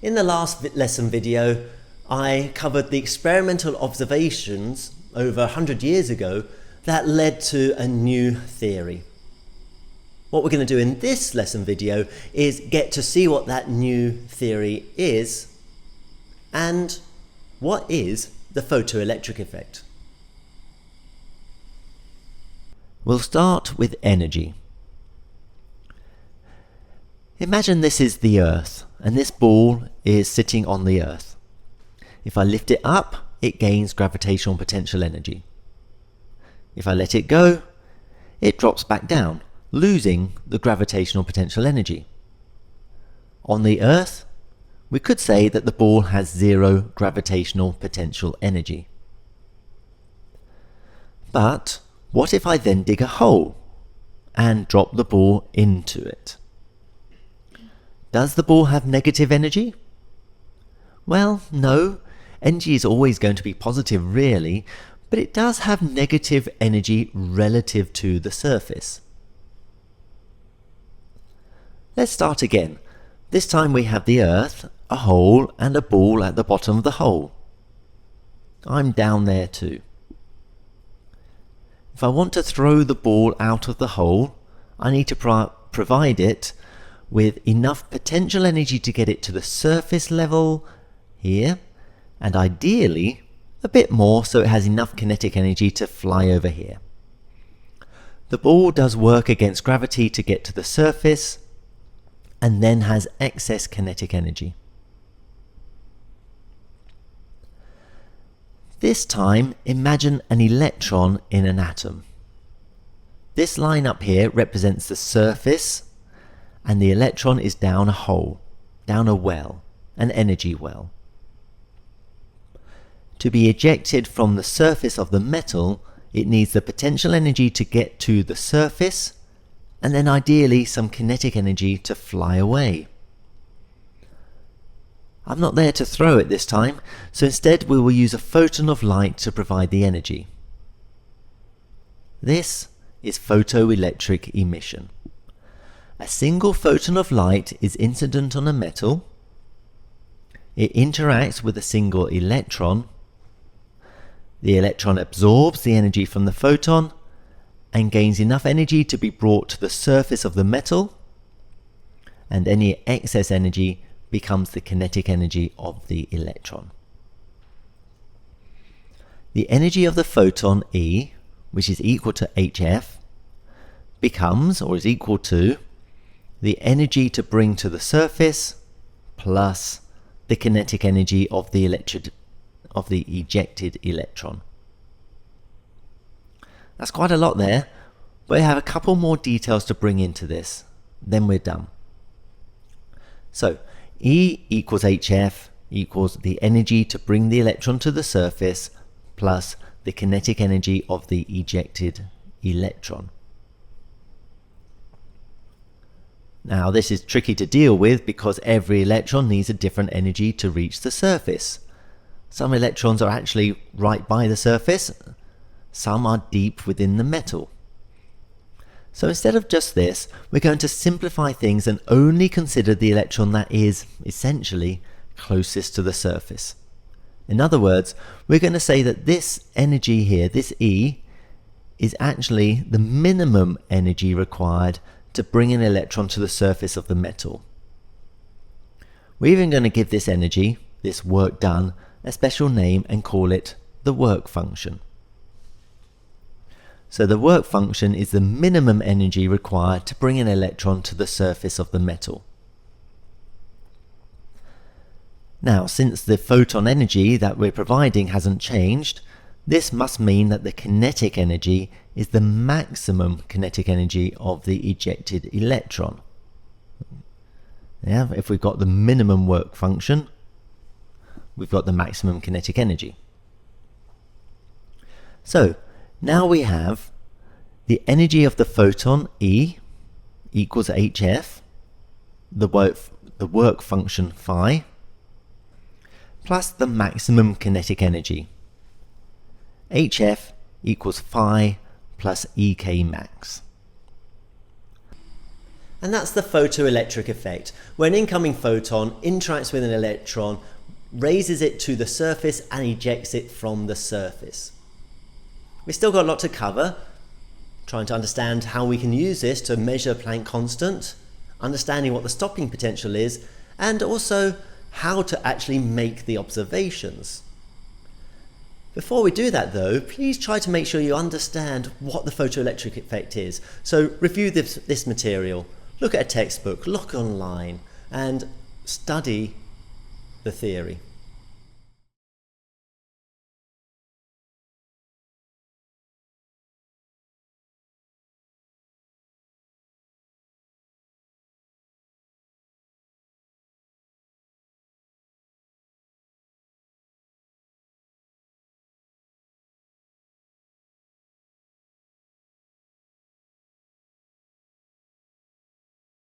In the last lesson video, I covered the experimental observations over 100 years ago that led to a new theory. What we're going to do in this lesson video is get to see what that new theory is and what is the photoelectric effect. We'll start with energy. Imagine this is the Earth and this ball is sitting on the Earth. If I lift it up, it gains gravitational potential energy. If I let it go, it drops back down, losing the gravitational potential energy. On the Earth, we could say that the ball has zero gravitational potential energy. But what if I then dig a hole and drop the ball into it? Does the ball have negative energy? Well, no. Energy is always going to be positive, really, but it does have negative energy relative to the surface. Let's start again. This time we have the Earth, a hole, and a ball at the bottom of the hole. I'm down there too. If I want to throw the ball out of the hole, I need to provide it with enough potential energy to get it to the surface level here, and ideally a bit more so it has enough kinetic energy to fly over here. The ball does work against gravity to get to the surface and then has excess kinetic energy. This time, imagine an electron in an atom. This line up here represents the surface, and the electron is down a hole, down a well, an energy well. To be ejected from the surface of the metal, it needs the potential energy to get to the surface, and then ideally some kinetic energy to fly away. I'm not there to throw it this time, so instead we will use a photon of light to provide the energy. This is photoelectric emission. A single photon of light is incident on a metal. It interacts with a single electron. The electron absorbs the energy from the photon and gains enough energy to be brought to the surface of the metal, and any excess energy becomes the kinetic energy of the electron. The energy of the photon E, which is equal to hf, becomes or is equal to the energy to bring to the surface plus the kinetic energy of the ejected electron. That's quite a lot there, but I have a couple more details to bring into this, then we're done. So E equals hf equals the energy to bring the electron to the surface plus the kinetic energy of the ejected electron. Now this is tricky to deal with because every electron needs a different energy to reach the surface. Some electrons are actually right by the surface, some are deep within the metal. So instead of just this, we're going to simplify things and only consider the electron that is essentially closest to the surface. In other words, we're going to say that this energy here, this E, is actually the minimum energy required to bring an electron to the surface of the metal. We're even going to give this energy, this work done, a special name and call it the work function. So the work function is the minimum energy required to bring an electron to the surface of the metal. Now, since the photon energy that we're providing hasn't changed, this must mean that the kinetic energy is the maximum kinetic energy of the ejected electron. Yeah, if we've got the minimum work function, we've got the maximum kinetic energy. So now we have the energy of the photon E equals hf, the work function phi, plus the maximum kinetic energy. hf equals phi plus ek max. And that's the photoelectric effect, where an incoming photon interacts with an electron, raises it to the surface and ejects it from the surface. We've still got a lot to cover, trying to understand how we can use this to measure Planck constant, understanding what the stopping potential is, and also how to actually make the observations. Before we do that though, please try to make sure you understand what the photoelectric effect is. So review this material, look at a textbook, look online, and study the theory.